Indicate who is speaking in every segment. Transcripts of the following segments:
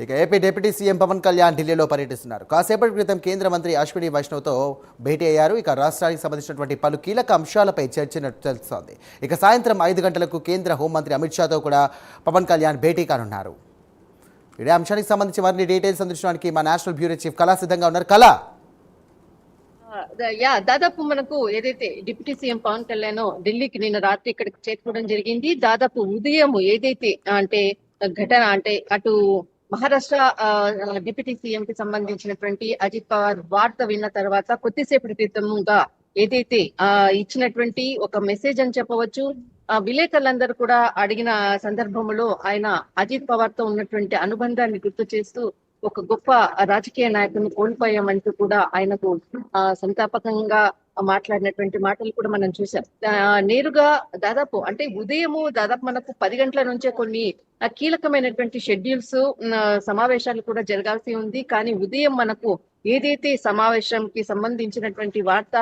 Speaker 1: ఇక AP deputy CM Pawan Kalyan ఢిల్లీలో పర్యటిస్తున్నారు. కాసేపటి క్రితం కేంద్ర మంత్రి అశ్విని వైష్ణవ్తో భేటీ అయ్యారు. ఇక రాష్ట్రానికి సంబంధించినటువంటి పలు కీలక అంశాలపై చర్చనట్టు తెలుస్తోంది. ఇక సాయంత్రం 5 గంటలకు కేంద్ర హోంమంత్రి అమిత్ షాతో కూడా పవన్ కళ్యాణ్ భేటీ కానున్నారు. ఇదే అంశానికి సంబంధించి మరిన్ని డీటెయిల్స్ అందించడానికి మా నేషనల్ బ్యూరో చీఫ్ కళా సిద్ధంగా ఉన్నారు. కళా,
Speaker 2: దాదాపు మనకు ఏదైతే డిప్యూటీ సీఎం పవన్ కళ్యాణ్ ఢిల్లీకి నిన్న రాత్రి ఇక్కడికి చేరుకోవడం జరిగింది. దాదాపు ఉదయం ఏదైతే అంటే ఘటన అంటే అటు మహారాష్ట్ర డిప్యూటీ సీఎం కి సంబంధించినటువంటి అజిత్ పవార్ వార్త విన్న తర్వాత కొద్దిసేపటి క్రితంగా ఏదైతే ఇచ్చినటువంటి ఒక మెసేజ్ అని చెప్పవచ్చు. విలేకరులందరూ కూడా అడిగిన సందర్భంలో ఆయన అజిత్ పవార్ తో ఉన్నటువంటి అనుబంధాన్ని గుర్తు చేస్తూ ఒక గొప్ప రాజకీయ నాయకుని కోల్పోయామంటూ కూడా ఆయనకు సంతాపకంగా మాట్లాడినటువంటి మాటలు కూడా మనం చూసాం. నేరుగా దాదాపు అంటే ఉదయము దాదాపు మనకు 10 గంటల నుంచే కొన్ని కీలకమైనటువంటి షెడ్యూల్స్ సమావేశాలు కూడా జరగాల్సి ఉంది. కానీ ఉదయం మనకు ఏదైతే సమావేశంకి సంబంధించినటువంటి వార్త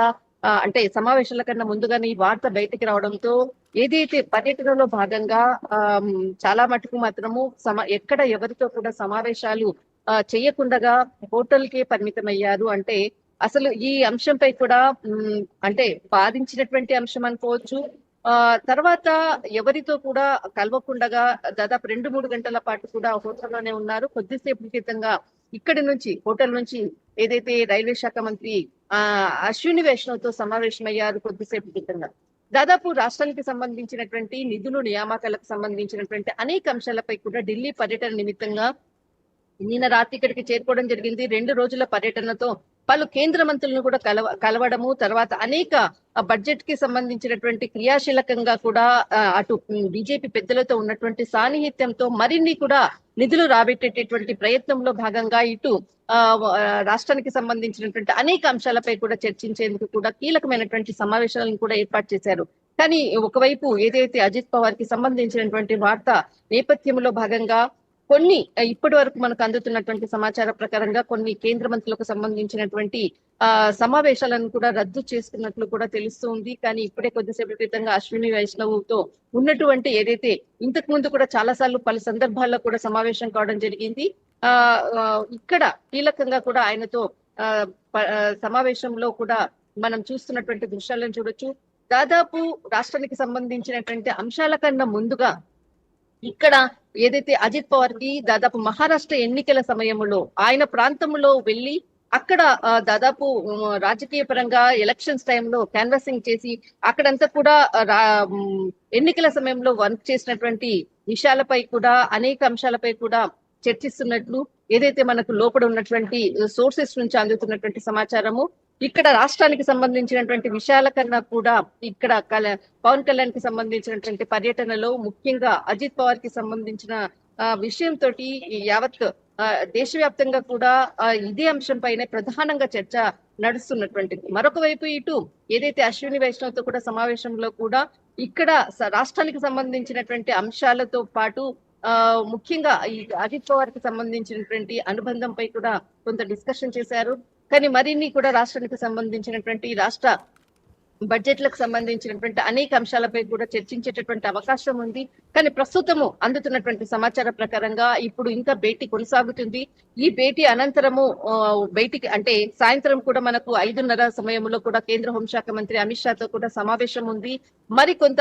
Speaker 2: అంటే సమావేశాల కన్నా ముందుగానే ఈ వార్త బయటికి రావడంతో ఏదైతే పర్యటనలో భాగంగా చాలా మటుకు మాత్రము ఎక్కడ ఎవరితో కూడా సమావేశాలు చేయకుండా హోటల్ కే పరిమితమయ్యారు. అంటే అసలు ఈ అంశంపై కూడా అంటే బాధించినటువంటి అంశం అనుకోవచ్చు. తర్వాత ఎవరితో కూడా కలవకుండగా దాదాపు 2-3 గంటల పాటు కూడా హోటల్లోనే ఉన్నారు. కొద్దిసేపు క్రితంగా ఇక్కడి నుంచి హోటల్ నుంచి ఏదైతే రైల్వే శాఖ మంత్రి అశ్విని వైష్ణవ్ తో సమావేశమయ్యారు కొద్దిసేపు క్రితంగా. దాదాపు రాష్ట్రానికి సంబంధించినటువంటి నిధులు నియామకాలకు సంబంధించినటువంటి అనేక అంశాలపై కూడా ఢిల్లీ పర్యటన నిమిత్తంగా నిన్న రాత్రి ఇక్కడికి చేరుకోవడం జరిగింది. 2 రోజుల పర్యటనతో పలు కేంద్ర మంత్రులను కూడా కలవడము, తర్వాత అనేక బడ్జెట్ కి సంబంధించినటువంటి క్రియాశీలకంగా కూడా అటు బీజేపీ పెద్దలతో ఉన్నటువంటి సాన్నిహిత్యంతో మరిన్ని కూడా నిధులు రాబెట్టేటటువంటి ప్రయత్నంలో భాగంగా ఇటు రాష్ట్రానికి సంబంధించినటువంటి అనేక అంశాలపై కూడా చర్చించేందుకు కూడా కీలకమైనటువంటి సమావేశాలను కూడా ఏర్పాటు చేశారు. కానీ ఒకవైపు ఏదైతే అజిత్ పవార్ కి సంబంధించినటువంటి వార్త నేపథ్యంలో భాగంగా కొన్ని ఇప్పటి వరకు మనకు అందుతున్నటువంటి సమాచారం ప్రకారంగా కొన్ని కేంద్ర మంత్రులకు సంబంధించినటువంటి సమావేశాలను కూడా రద్దు చేసుకున్నట్లు కూడా తెలుస్తుంది. కానీ ఇప్పుడే కొద్దిసేపు క్రితంగా అశ్విని వైష్ణవ్ తో ఉన్నటువంటి ఏదైతే ఇంతకు ముందు కూడా చాలా సార్లు పలు సందర్భాల్లో కూడా సమావేశం కావడం జరిగింది. ఇక్కడ కీలకంగా కూడా ఆయనతో సమావేశంలో కూడా మనం చూస్తున్నటువంటి దృశ్యాలను చూడొచ్చు. దాదాపు రాష్ట్రానికి సంబంధించినటువంటి అంశాల కన్నా ముందుగా ఇక్కడ ఏదైతే అజిత్ పవార్ కి దాదాపు మహారాష్ట్ర ఎన్నికల సమయంలో ఆయన ప్రాంతంలో వెళ్లి అక్కడ దాదాపు రాజకీయ పరంగా ఎలక్షన్స్ టైంలో క్యాన్వాసింగ్ చేసి అక్కడంతా కూడా ఎన్నికల సమయంలో వర్క్ చేసినటువంటి విషయాలపై కూడా అనేక అంశాలపై కూడా చర్చిస్తున్నట్లు ఏదైతే మనకు లోపల ఉన్నటువంటి సోర్సెస్ నుంచి అందుతున్నటువంటి సమాచారము. ఇక్కడ రాష్ట్రానికి సంబంధించినటువంటి విషయాల కన్నా కూడా ఇక్కడ పవన్ కళ్యాణ్ కి సంబంధించినటువంటి పర్యటనలో ముఖ్యంగా అజిత్ పవార్ కి సంబంధించిన విషయంతో యావత్ దేశవ్యాప్తంగా కూడా ఇదే అంశం పైనే ప్రధానంగా చర్చ నడుస్తున్నటువంటిది. మరొక వైపు ఇటు ఏదైతే అశ్విని వైష్ణవ్ తో కూడా సమావేశంలో కూడా ఇక్కడ రాష్ట్రానికి సంబంధించినటువంటి అంశాలతో పాటు ముఖ్యంగా ఈ అజిత్ పవార్ కి సంబంధించినటువంటి అనుబంధంపై కూడా కొంత డిస్కషన్ చేశారు. కానీ మరిన్ని కూడా రాష్ట్రానికి సంబంధించినటువంటి రాష్ట్ర బడ్జెట్లకు సంబంధించినటువంటి అనేక అంశాలపై కూడా చర్చించేటటువంటి అవకాశం ఉంది. కానీ ప్రస్తుతము అందుతున్నటువంటి సమాచారం ప్రకారంగా ఇప్పుడు ఇంకా భేటీ కొనసాగుతుంది. ఈ భేటీ అనంతరము బయటికి అంటే సాయంత్రం కూడా మనకు 5:30 సమయంలో కూడా కేంద్ర హోంశాఖ మంత్రి అమిత్ షాతో కూడా సమావేశం ఉంది. మరి కొంత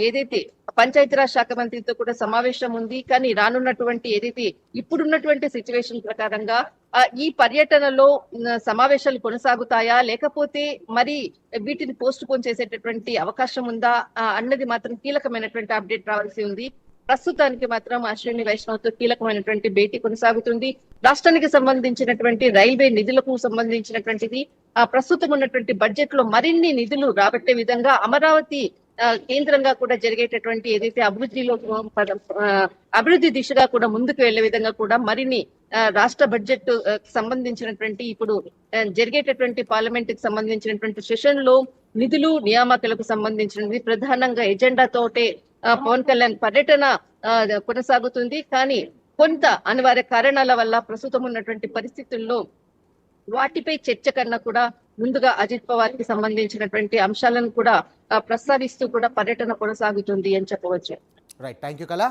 Speaker 2: ఏదైతే పంచాయతీరాజ్ శాఖ మంత్రితో కూడా సమావేశం ఉంది. కానీ రానున్నటువంటి ఏదైతే ఇప్పుడున్నటువంటి సిచ్యువేషన్ ప్రకారంగా ఈ పర్యటనలో సమావేశాలు కొనసాగుతాయా లేకపోతే మరి వీటిని పోస్ట్ పోన్ చేసేటటువంటి అవకాశం ఉందా అన్నది మాత్రం కీలకమైనటువంటి అప్డేట్ రావాల్సి ఉంది. ప్రస్తుతానికి మాత్రం అశ్విని వైష్ణవ్ తో కీలకమైనటువంటి భేటీ కొనసాగుతుంది. రాష్ట్రానికి సంబంధించినటువంటి రైల్వే నిధులకు సంబంధించినటువంటిది ప్రస్తుతం ఉన్నటువంటి బడ్జెట్ లో మరిన్ని నిధులు రాబట్టే విధంగా అమరావతి కేంద్రంగా కూడా జరిగేటటువంటి ఏదైతే అభివృద్ధి దిశగా కూడా ముందుకు వెళ్లే విధంగా కూడా మరిన్ని రాష్ట్ర బడ్జెట్ సంబంధించినటువంటి ఇప్పుడు జరిగేటటువంటి పార్లమెంట్ కి సంబంధించినటువంటి సెషన్ లో నిధులు నియామకాలకు సంబంధించినది ప్రధానంగా ఎజెండా తోటే పవన్ కళ్యాణ్ పర్యటన కొనసాగుతుంది. కానీ కొంత అనివార్య కారణాల వల్ల ప్రస్తుతం ఉన్నటువంటి పరిస్థితుల్లో వాటిపై చర్చ కన్నా కూడా ముందుగా అజిత్ పవార్ కి సంబంధించినటువంటి అంశాలను కూడా ప్రస్తావిస్తూ కూడా పర్యటన కొనసాగుతుంది అని చెప్పవచ్చు.
Speaker 1: రైట్, థ్యాంక్ యూ కళా.